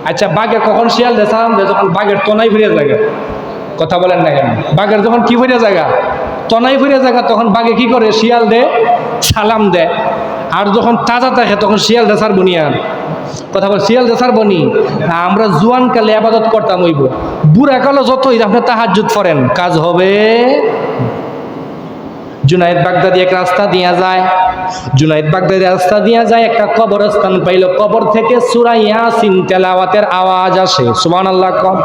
আচ্ছা, বাঘে কখন শিয়াল দে সালাম দেয়? যখন বাঘের তনাই ফিরে জায়গা, কথা বলেন না কেন? বাঘের যখন কি ফিরে জায়গা, তনাই ফিরে জায়গা, তখন বাঘে কি করে? শিয়াল দে সালাম দেয়। আর যখন তাজা থাকে তখন শিয়াল দে ছাড়বো নি, আর কথা বল, শিয়াল দে ছাড়বো নি। আমরা জুয়ান কালে আবাদত করতাম, হইব বুড়া কালো যতই আপনি তাহাজ্জুদ করেন কাজ হবে। জুনায়েদ বাগদাদি এক রাস্তা দিয়া যায়, একটা কবরস্থান পাইল, কবর থেকে সূরা ইয়াসিন তেলাওয়াতের আওয়াজ আসে, সুবহানাল্লাহ কম।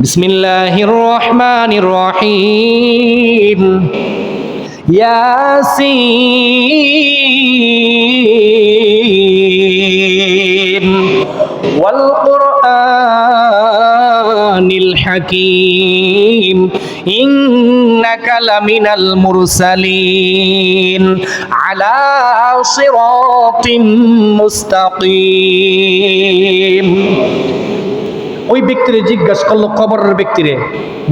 বিসমিল্লাহির রহমানির রহিম, ইয়াসিন ওয়াল কুরআনিল হাকীম ইন্নাকা লামিনাল মুরসালিন আলা সিরাতিম মুস্তাকিম। ওই ব্যক্তিরে জিজ্ঞাসা করলো, কবরের ব্যক্তিরে,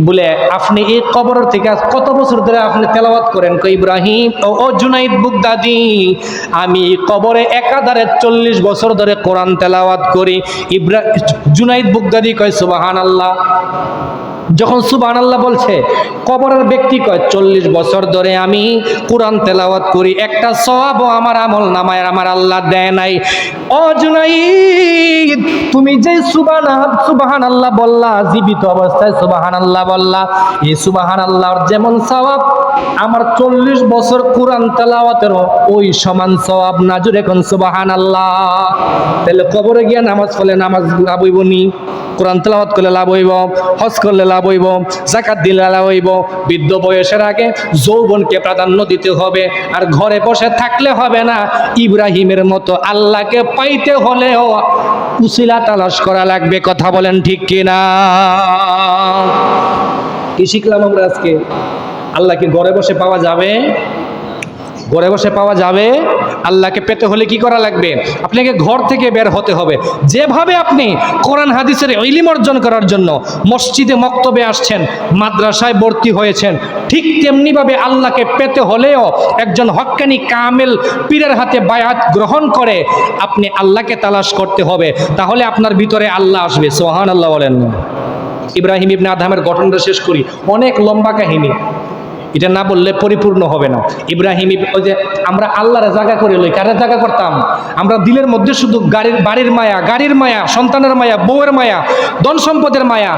বলে আপনি এই কবরের থেকে কত বছর ধরে আপনি তেলাওয়াত করেন? কই ইব্রাহিম ও জুনাইদ বাগদাদি, আমি কবরে একাধারে 40 বছর ধরে কোরআন তেলাওয়াত করি। জুনাইদ বাগদাদি কয় সুবহানাল্লাহ। যখন সুবহানাল্লাহ বলছে, কবরের ব্যক্তি কয় 40 বছর ধরে আমি কোরআন তেলাওয়াত করি, একটা সওয়াবও আমার আমল নামায় আমার আল্লাহ দেয় নাই। ও জুনাইদ, তুমি যে সুবহানাল্লাহ বললা, জীবিত অবস্থায় সুবহানাল্লাহ বললা, এই সুবহানাল্লাহর যেমন সওয়াব আমার 40 বছর কোরআন তেলাওয়াতেরও ওই সমান সওয়াব না। জুড়ে এখন সুবহানাল্লাহ। তাহলে কবরে গিয়া নামাজ পড়লে নামাজ লাভ হইব নি? কোরআন তেলাওয়াত করলে লাভ হইব, হজ করলে লাভ হইব, যাকাত দিলে লাভ হইব। বৃদ্ধ বয়সের আগে যৌবনকে প্রাধান্য দিতে হবে, আর ঘরে বসে থাকলে হবে না। ইব্রাহিমের মতো আল্লাহকে পাইতে হলেও উসিলা তালাশ করা লাগবে, কথা বলেন ঠিক কিনা? কি শিখলাম আমরা আজকে? আল্লাহকে ঘরে বসে পাওয়া যাবে? ঘরে বসে পাওয়া যাবে? আল্লাহকে পেতে হলে কি করা লাগবে? আপনাকে ঘর থেকে বের হতে হবে। যেভাবে আপনি কোরআন হাদিসের ইলম অর্জন করার জন্য মসজিদে মক্তবে আসছেন, মাদ্রাসায় ভর্তি হয়েছেন, ঠিক তেমনিভাবে আল্লাহকে পেতে হলেও একজন হক্কানি কামেল পীরের হাতে বায়াত গ্রহণ করে আপনি আল্লাহকে তালাশ করতে হবে, তাহলে আপনার ভিতরে আল্লাহ আসবে। সুবহানাল্লাহ বলেন। ইব্রাহিম ইবনে আদহামের ঘটনাটা শেষ করি, অনেক লম্বা কাহিনী, এটা না বললে পরিপূর্ণ হবে না। ইব্রাহিম ওই যে আমরা আল্লাহরে জায়গা করে লই, কারে জায়গা করতাম? আমরা দিলের মধ্যে শুধু বাড়ির মায়া, গাড়ির মায়া, সন্তানের মায়া, বউয়ের মায়া, ধন সম্পদের মায়া,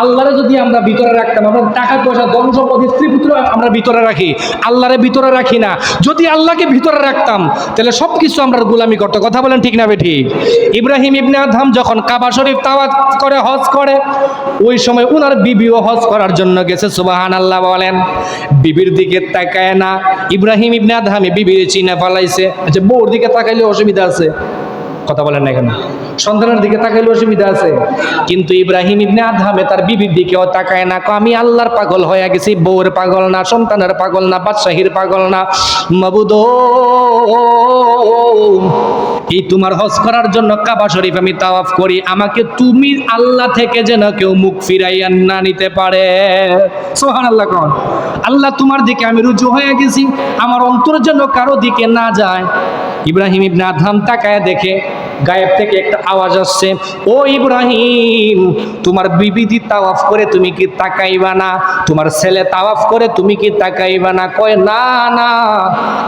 আল্লাহরে যদি আমরা ভিতরে রাখতাম, আমরা টাকা পয়সা, ধন সম্পদ, স্ত্রী পুত্র আমরা ভিতরে রাখি, আল্লাহরে ভিতরে রাখি না। যদি আল্লাহকে ভিতরে রাখতাম তাহলে সব কিছু আমরা গোলামি করতো। কথা বলেন ঠিক না ঠিক? ইব্রাহিম ইবনে আদহাম যখন কাবা শরীফ তাওয়াফ করে হজ করে, ওই সময় উনার বিবিও হজ করার জন্য গেছে। সুবহানাল্লাহ বলেন। বিবির দিকে তাকায় না। ইব্রাহিম ইবনে আদহামে বিবির চিনা ফালাইছে। আচ্ছা, বউর দিকে তাকাইলে অসুবিধা আছে? কথা বলেন না কেন? সন্তানের দিকে তাকাইলে অসুবিধা আছে? কিন্তু ইব্রাহিম ইবনে আদহামে তার বিবির দিকেও তাকায় না। আমি আল্লাহর পাগল হয়ে গেছি, বউর পাগল না, সন্তানের পাগল না, বাদশাহীর পাগল না। মাবুদ, এই তোমার হজ করার জন্য কাবা শরীফ আমি তাওয়াফ করি, আমাকে তুমি আল্লাহ থেকে যেন কেউ মুখ ফিরাইয়া না নিতে পারে। সুবহানাল্লাহ কোন। আল্লাহ তোমার দিকে আমি রুজু হয়ে গেছি, আমার অন্তর যেন কারো দিকে না যায়। ইব্রাহিম ইবনে আদহাম তাকায় দেখে গায়েব থেকে একটা আওয়াজ আসছে, ও ইব্রাহিম, তোমার বিবি তাওয়াফ করে তুমি কি তাকাইবা না? তোমার ছেলে তাওয়াফ করে তুমি কি তাকাইবা না? কয় না না,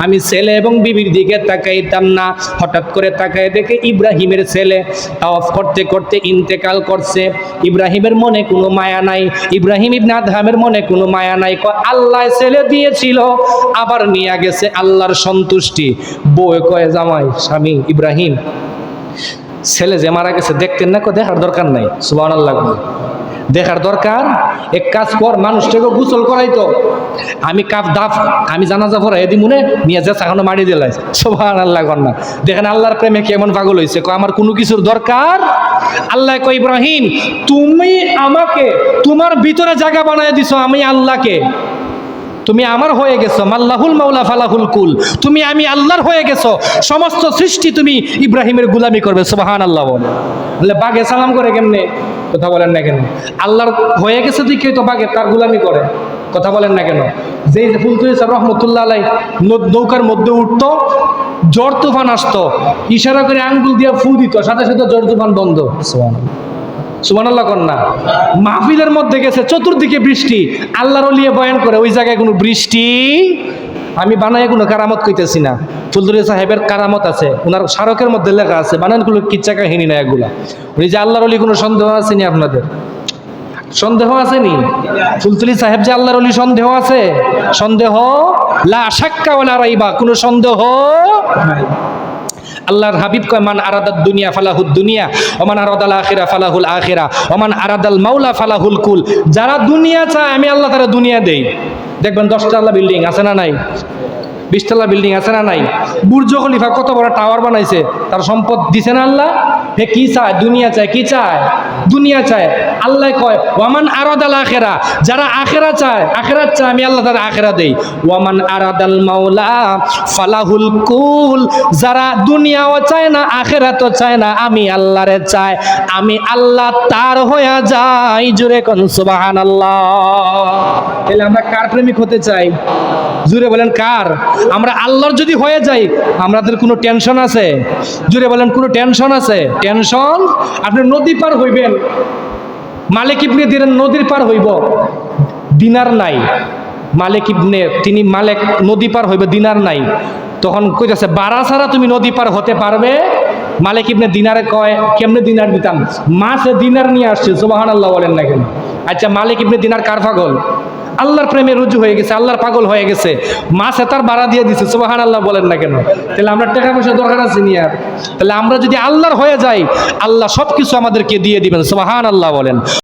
আমি ছেলে এবং বিবির দিকে তাকাইতাম না। হঠাৎ করে তাকায় দেখে ইব্রাহিমের ছেলে তাওয়াফ করতে করতে ইন্তেকাল করছে। ইব্রাহিমের মনে কোনো মায়া নাই, ইব্রাহিম ইবনে আদহামের মনে কোনো মায়া নাই। আল্লাহ ছেলে দিয়েছিল, আবার নিয়ে গেছে আল্লাহর সন্তুষ্টি। বউ কয়, জামাই, স্বামী ইব্রাহিম, ছেলে যে মারা গেছে দেখতেন না? দেখার দরকার নাই। সুবহানাল্লাহ। দেখার দরকার। এক কাজ কর, মানুষটাকে গোসল করাইতো, আমি জানাজা পড়াই এদি মনে নিয়ে যা এখনো মারি দিলাই। সুবহানাল্লাহ কন্যা। দেখেন আল্লাহর প্রেমে কেমন পাগল হয়েছে। আমার কোনো কিছুর দরকার। আল্লাহ কয়, ইব্রাহিম, তুমি আমাকে তোমার ভিতরে জায়গা বানায় দিছো, আমি আল্লাহকে, তুমি আমার হয়ে গেছো। মাল্লাহুল মাওলা ফালাহুল কুল, তুমি আমি আল্লাহর হয়ে গেছো, সমস্ত সৃষ্টি তুমি ইব্রাহিমের গুলামি করবে। সুবহানাল্লাহ বলে। বাঘে সালাম করে কেমনে? কথা বলেন না কেন? আল্লাহর হয়ে গেছে তুই কে তো বাঘে তার গুলামি করে? কথা বলেন না কেন? যেই ফুলতুলি সাহেব রহমতুল্লাহ আলাই নৌকার মধ্যে উঠতো, ঝড় তুফান আসতো, ইশারা করে আঙ্গুল দিয়ে ফু দিত, সাথে সাথে ঝড় তুফান বন্ধ। সুবহানাল্লাহ কন্যা। মাহফিলের মধ্যে গেছে, চতুর্দিকে বৃষ্টি, আল্লাহর ওলিয়ে বয়ান করে, ওই জায়গায় কোনো বৃষ্টি। আমি বানায় কোনো কারামত কইতেছি না, ফুলতুলি সাহেবের কারামত আছে, ওনার স্মারকের মধ্যে লেখা আছে, বানানগুলো কিচ্ছা কাহিনী না এগুলা। উনি যে আল্লাহর ওলি, কোনো সন্দেহ আসেনি আপনাদের? সন্দেহ আসেনি? ফুলতুলি সাহেব যে আল্লাহর ওলি, সন্দেহ আছে? সন্দেহ লা শাক্কা ওয়ালা রাইবা, কোনো সন্দেহ নাই। আল্লাহর হাবিব কয়, মান আরাদাদ দুনিয়া ফালাহুদ দুনিয়া, ওমান আরাদাল আখিরা ফালাহুল আখিরা, ওমান আরাদাল মাওলা ফালাহুল কুল। যারা দুনিয়া চায় আমি আল্লাহ তারা দুনিয়া দেই। দেখবেন 10তলা বিল্ডিং আছে না নাই? 20তলা বিল্ডিং আছে না নাই? বুর্জ খলিফা কত বড় টাওয়ার বানাইছে, তার সম্পদ দিছে না আল্লাহ? হে কি চায়? দুনিয়া চায়। কি চায়? দুনিয়া চায়। আল্লাহ কয়, ওয়ামান আরাদাল আখিরা, যারা আখিরা চায়, আখিরাত চায় আমি আল্লাহ তারা আখিরা দেই। ওয়ামান আরাদাল মাওলা ফালাহুল কুল, যারা দুনিয়াও চায় না, আখিরাতও চায় না, আমি আল্লাহরে চায়, আমি আল্লাহ তার হয়ে যাই। জোরে কোন সুবহানাল্লাহ। তাহলে আমরা কার প্রেমিক হতে চাই? জোরে বলেন কার? আমরা আল্লাহর যদি হয়ে যাই, আমাদের কোনো টেনশন আছে? জোরে বলেন, কোনো টেনশন আছে? টেনশন? আপনি নদী পার হইবেন, মালিক ইবনে দিনার নদীর পার হইব, দিনার নাই। মালিক ইবনে, তিনি মালিক, নদী পার হইবে, দিনার নাই। তখন কইতেছে, বাড়া ছাড়া তুমি নদী পার হতে পারবে? মালিক ইবনে দিনারে কয়, কেমনে দিনার দিতাম? মাসে দিনার নিয়ে আসছে। সুবহানাল্লাহ বলেন না কেন? আচ্ছা, মালিক ইবনে দিনার কার পাগল? আল্লাহর প্রেমে রুজু হয়ে গেছে, আল্লাহর পাগল হয়ে গেছে, মাসে তার ভাড়া দিয়ে দিছে। সুবহানাল্লাহ বলেন না কেন? তাহলে আমরা টাকা পয়সা দরকার আছে নি আর? তাহলে আমরা যদি আল্লাহর হয়ে যাই, আল্লাহ সবকিছু আমাদেরকে দিয়ে দিবেন। সুবহানাল্লাহ বলেন।